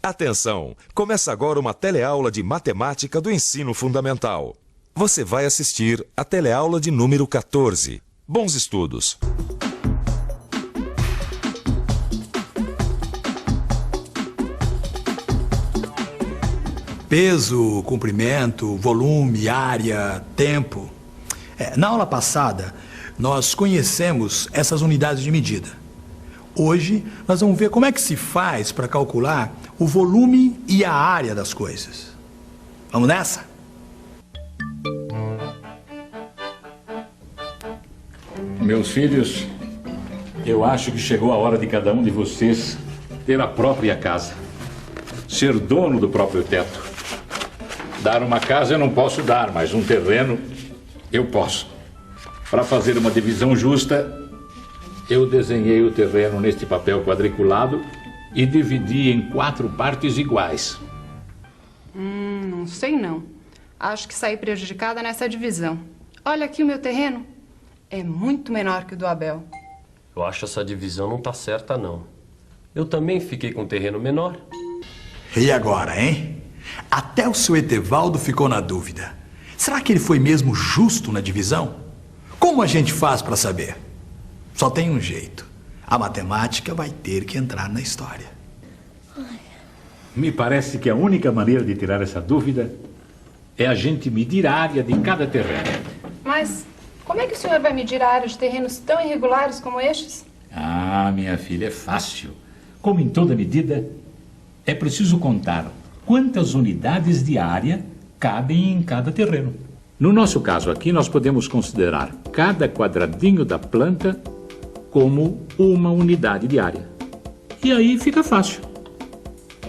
Atenção! Começa agora uma teleaula de matemática do ensino fundamental. Você vai assistir a teleaula de número 14. Bons estudos! Peso, comprimento, volume, área, tempo. Na aula passada, nós conhecemos essas unidades de medida. Hoje, nós vamos ver como é que se faz para calcular o volume e a área das coisas. Vamos nessa? Meus filhos, eu acho que chegou a hora de cada um de vocês ter a própria casa. Ser dono do próprio teto. Dar uma casa eu não posso dar, mas um terreno eu posso. Para fazer uma divisão justa, eu desenhei o terreno neste papel quadriculado e dividi em 4 partes iguais. Não sei não. Acho que saí prejudicada nessa divisão. Olha aqui o meu terreno. É muito menor que o do Abel. Eu acho essa divisão não tá certa, não. Eu também fiquei com um terreno menor. E agora, hein? Até o seu Etevaldo ficou na dúvida. Será que ele foi mesmo justo na divisão? Como a gente faz para saber? Só tem um jeito. A matemática vai ter que entrar na história. Me parece que a única maneira de tirar essa dúvida é a gente medir a área de cada terreno. Mas como é que o senhor vai medir a área de terrenos tão irregulares como estes? Ah, minha filha, é fácil. Como em toda medida, é preciso contar quantas unidades de área cabem em cada terreno. No nosso caso aqui, nós podemos considerar cada quadradinho da planta como uma unidade de área. E aí fica fácil.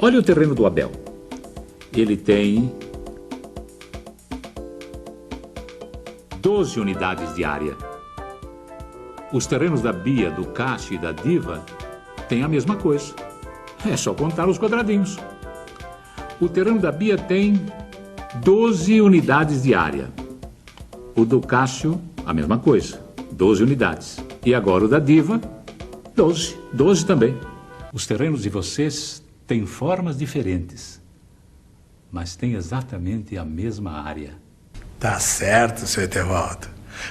Olha o terreno do Abel. Ele tem 12 unidades de área. Os terrenos da Bia, do Cássio e da Diva têm a mesma coisa. É só contar os quadradinhos. O terreno da Bia tem 12 unidades de área. O do Cássio, a mesma coisa, 12 unidades. E agora o da Diva, 12. 12 também. Os terrenos de vocês têm formas diferentes, mas têm exatamente a mesma área. Tá certo, seu Etevaldo.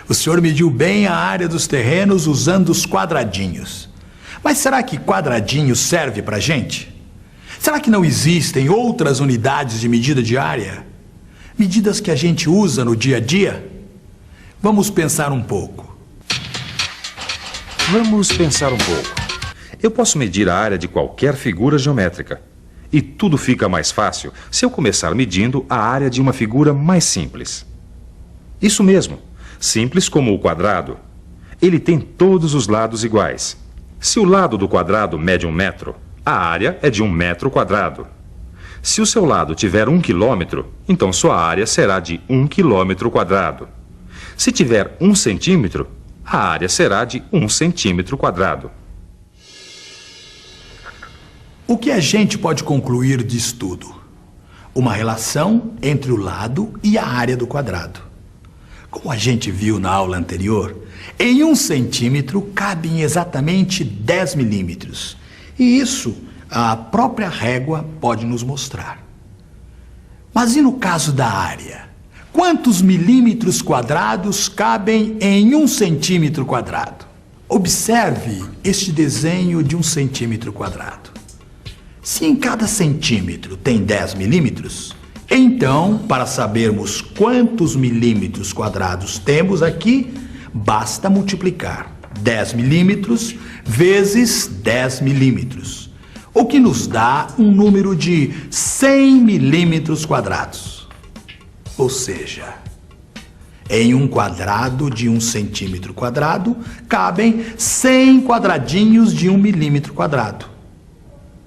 O senhor mediu bem a área dos terrenos usando os quadradinhos. Mas será que quadradinho serve pra gente? Será que não existem outras unidades de medida de área? Medidas que a gente usa no dia a dia? Vamos pensar um pouco. Eu posso medir a área de qualquer figura geométrica. E tudo fica mais fácil se eu começar medindo a área de uma figura mais simples. Isso mesmo, simples como o quadrado. Ele tem todos os lados iguais. Se o lado do quadrado mede 1 metro, a área é de 1 metro quadrado. Se o seu lado tiver 1 quilômetro, então sua área será de 1 quilômetro quadrado. Se tiver 1 centímetro, a área será de 1 centímetro quadrado. O que a gente pode concluir disso tudo? Uma relação entre o lado e a área do quadrado. Como a gente viu na aula anterior, em 1 centímetro cabem exatamente 10 milímetros. E isso a própria régua pode nos mostrar. Mas e no caso da área? Quantos milímetros quadrados cabem em 1 centímetro quadrado? Observe este desenho de 1 centímetro quadrado. Se em cada centímetro tem 10 milímetros, então, para sabermos quantos milímetros quadrados temos aqui, basta multiplicar 10 milímetros vezes 10 milímetros, o que nos dá um número de 100 milímetros quadrados. Ou seja, em um quadrado de 1 centímetro quadrado, cabem 100 quadradinhos de 1 milímetro quadrado.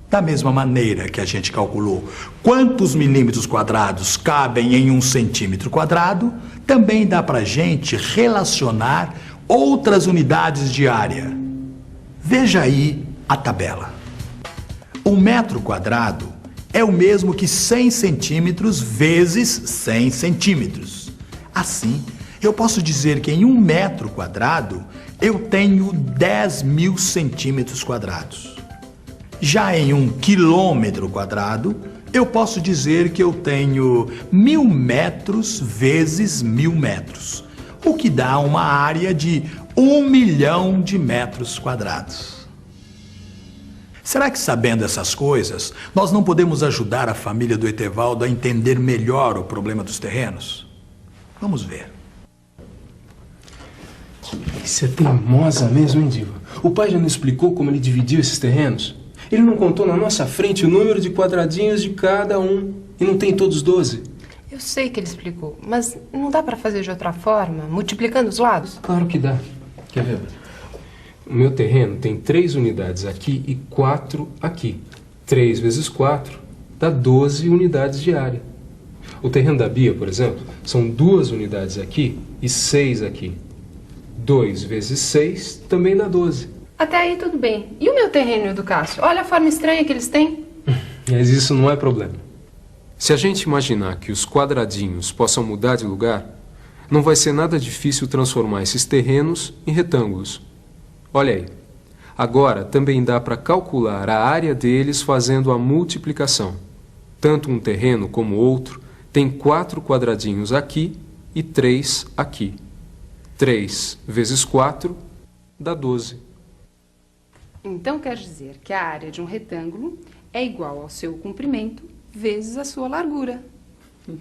Da mesma maneira que a gente calculou quantos milímetros quadrados cabem em 1 centímetro quadrado, também dá para a gente relacionar outras unidades de área. Veja aí a tabela. 1 metro quadrado é o mesmo que 100 centímetros vezes 100 centímetros. Assim, eu posso dizer que em 1 metro quadrado eu tenho 10.000 centímetros quadrados. Já em 1 quilômetro quadrado, eu posso dizer que eu tenho 1000 metros vezes 1000 metros, o que dá uma área de 1 milhão de metros quadrados. Será que, sabendo essas coisas, nós não podemos ajudar a família do Etevaldo a entender melhor o problema dos terrenos? Vamos ver. Isso é teimosa mesmo, hein, Diva? O pai já não explicou como ele dividiu esses terrenos? Ele não contou na nossa frente o número de quadradinhos de cada um. E não tem todos 12. Eu sei que ele explicou, mas não dá pra fazer de outra forma, multiplicando os lados? Claro que dá. Quer ver? O meu terreno tem 3 unidades aqui e 4 aqui. 3 vezes 4 dá 12 unidades de área. O terreno da Bia, por exemplo, são 2 unidades aqui e 6 aqui. 2 vezes 6 também dá 12. Até aí tudo bem. E o meu terreno e o do Cássio? Olha a forma estranha que eles têm. Mas isso não é problema. Se a gente imaginar que os quadradinhos possam mudar de lugar, não vai ser nada difícil transformar esses terrenos em retângulos. Olha aí. Agora também dá para calcular a área deles fazendo a multiplicação. Tanto um terreno como outro tem 4 quadradinhos aqui e 3 aqui. 3 vezes 4 dá 12. Então quer dizer que a área de um retângulo é igual ao seu comprimento vezes a sua largura.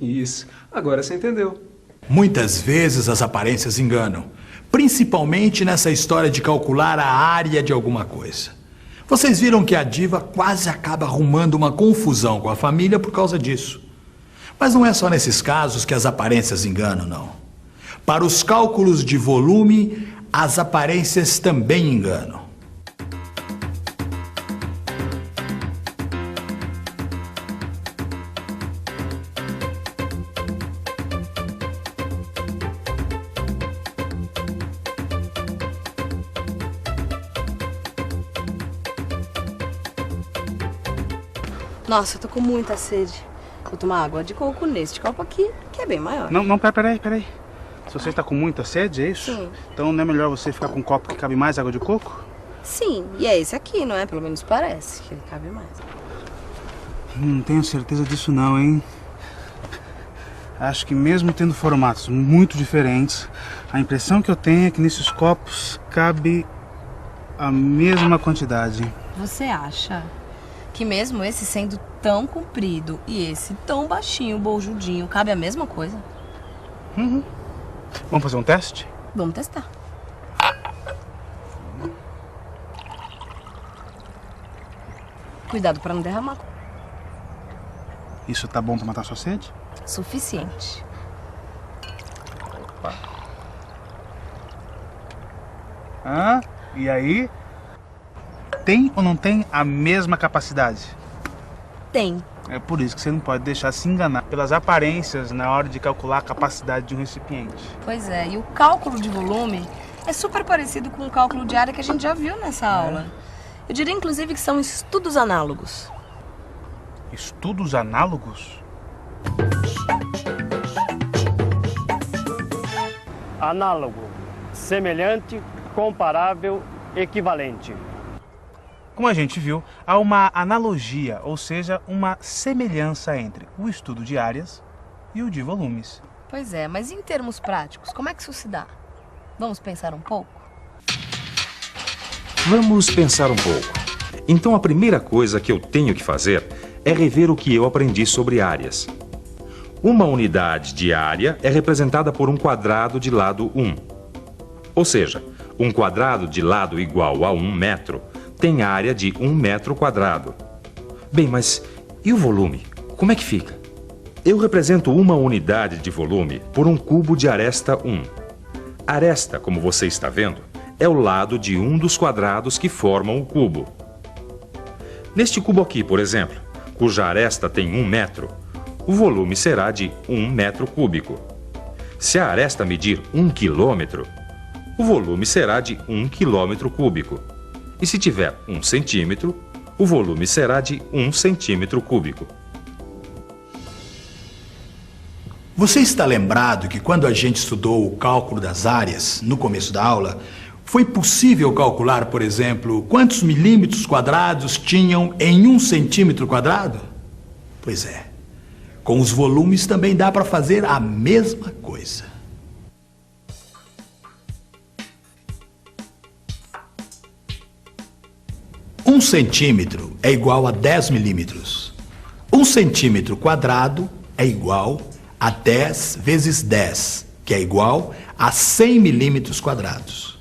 Isso. Agora você entendeu. Muitas vezes as aparências enganam, principalmente nessa história de calcular a área de alguma coisa. Vocês viram que a Diva quase acaba arrumando uma confusão com a família por causa disso. Mas não é só nesses casos que as aparências enganam, não. Para os cálculos de volume, as aparências também enganam. Nossa, eu tô com muita sede. Vou tomar água de coco neste copo aqui, que é bem maior. Não, peraí. Se você está com muita sede, é isso? Sim. Então não é melhor você ficar com um copo que cabe mais água de coco? Sim, e é esse aqui, não é? Pelo menos parece que ele cabe mais. Não tenho certeza disso não, hein? Acho que mesmo tendo formatos muito diferentes, a impressão que eu tenho é que nesses copos cabe a mesma quantidade. Você acha que mesmo esse sendo tão comprido e esse tão baixinho, boljudinho, cabe a mesma coisa? Uhum. Vamos fazer um teste? Vamos testar. Cuidado para não derramar. Isso tá bom para matar sua sede? Suficiente. Opa. E aí? Tem ou não tem a mesma capacidade? Tem. É por isso que você não pode deixar se enganar pelas aparências na hora de calcular a capacidade de um recipiente. Pois é, e o cálculo de volume é super parecido com o cálculo de área que a gente já viu nessa aula. Eu diria, inclusive, que são estudos análogos. Estudos análogos? Análogo, semelhante, comparável, equivalente. Como a gente viu, há uma analogia, ou seja, uma semelhança entre o estudo de áreas e o de volumes. Pois é, mas em termos práticos, como é que isso se dá? Vamos pensar um pouco? Vamos pensar um pouco. Então a primeira coisa que eu tenho que fazer é rever o que eu aprendi sobre áreas. Uma unidade de área é representada por um quadrado de lado 1. Ou seja, um quadrado de lado igual a 1 metro tem área de 1 metro quadrado. Bem, mas e o volume? Como é que fica? Eu represento uma unidade de volume por um cubo de aresta 1. Aresta, como você está vendo, é o lado de um dos quadrados que formam o cubo. Neste cubo aqui, por exemplo, cuja aresta tem 1 metro, o volume será de 1 metro cúbico. Se a aresta medir 1 quilômetro, o volume será de 1 quilômetro cúbico. E se tiver 1 centímetro, o volume será de 1 centímetro cúbico. Você está lembrado que quando a gente estudou o cálculo das áreas, no começo da aula, Foi possível calcular, por exemplo, quantos milímetros quadrados tinham em 1 centímetro quadrado? Pois é. Com os volumes também dá para fazer a mesma coisa. Um centímetro é igual a 10 milímetros. 1 centímetro quadrado é igual a 10 vezes 10, que é igual a 100 milímetros quadrados.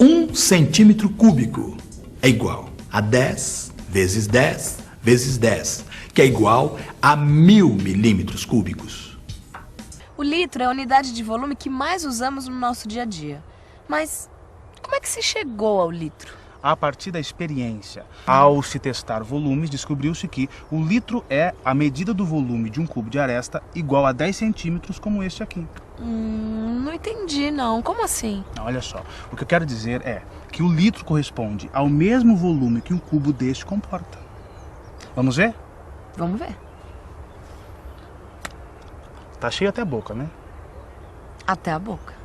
1 centímetro cúbico é igual a 10 vezes 10 vezes 10, que é igual a 1000 milímetros cúbicos. O litro é a unidade de volume que mais usamos no nosso dia a dia. Mas como é que se chegou ao litro? A partir da experiência. Ao se testar volumes, descobriu-se que o litro é a medida do volume de um cubo de aresta igual a 10 centímetros como este aqui. Não entendi não. Como assim? Olha só, o que eu quero dizer é que o litro corresponde ao mesmo volume que um cubo deste comporta. Vamos ver? Vamos ver. Tá cheio até a boca, né? Até a boca.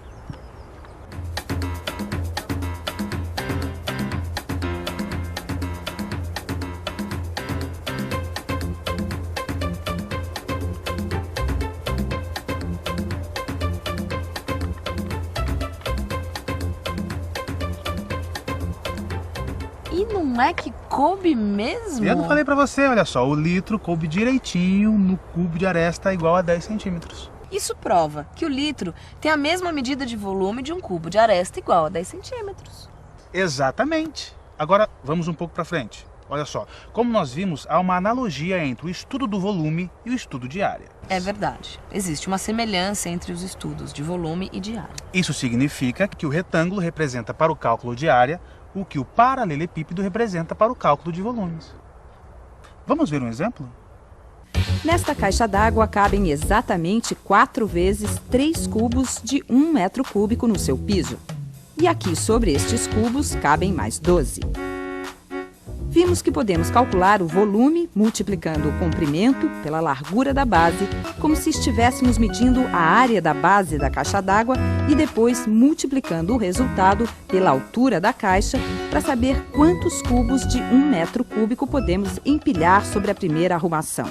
E não é que coube mesmo? Eu não falei pra você, olha só, o litro coube direitinho no cubo de aresta igual a 10 centímetros. Isso prova que o litro tem a mesma medida de volume de um cubo de aresta igual a 10 centímetros. Exatamente. Agora, vamos um pouco pra frente. Olha só, como nós vimos, há uma analogia entre o estudo do volume e o estudo de área. É verdade. Existe uma semelhança entre os estudos de volume e de área. Isso significa que o retângulo representa para o cálculo de área o que o paralelepípedo representa para o cálculo de volumes. Vamos ver um exemplo? Nesta caixa d'água cabem exatamente 4 vezes 3 cubos de 1 metro cúbico no seu piso. E aqui sobre estes cubos cabem mais 12. Vimos que podemos calcular o volume multiplicando o comprimento pela largura da base, como se estivéssemos medindo a área da base da caixa d'água e depois multiplicando o resultado pela altura da caixa para saber quantos cubos de 1 metro cúbico podemos empilhar sobre a primeira arrumação.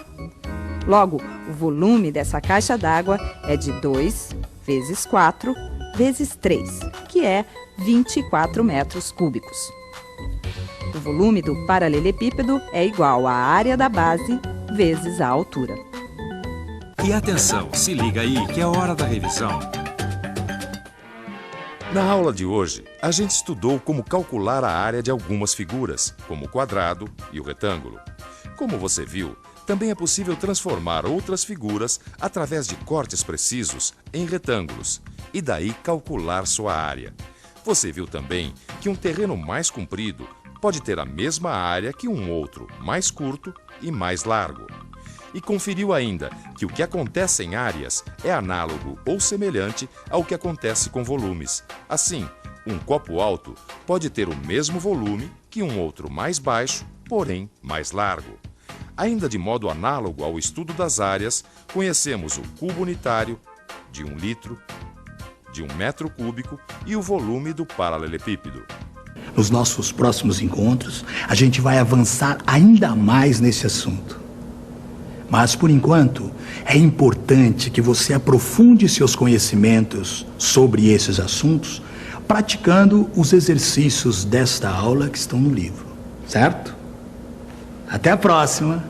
Logo, o volume dessa caixa d'água é de 2 vezes 4 vezes 3, que é 24 metros cúbicos. O volume do paralelepípedo é igual à área da base vezes a altura. E atenção, se liga aí que é hora da revisão. Na aula de hoje, a gente estudou como calcular a área de algumas figuras, como o quadrado e o retângulo. Como você viu, também é possível transformar outras figuras através de cortes precisos em retângulos e daí calcular sua área. Você viu também que um terreno mais comprido pode ter a mesma área que um outro mais curto e mais largo. E conferiu ainda que o que acontece em áreas é análogo ou semelhante ao que acontece com volumes. Assim, um copo alto pode ter o mesmo volume que um outro mais baixo, porém mais largo. Ainda de modo análogo ao estudo das áreas, conhecemos o cubo unitário de 1 litro, de 1 metro cúbico e o volume do paralelepípedo. Nos nossos próximos encontros, a gente vai avançar ainda mais nesse assunto. Mas, por enquanto, é importante que você aprofunde seus conhecimentos sobre esses assuntos, praticando os exercícios desta aula que estão no livro, certo? Até a próxima!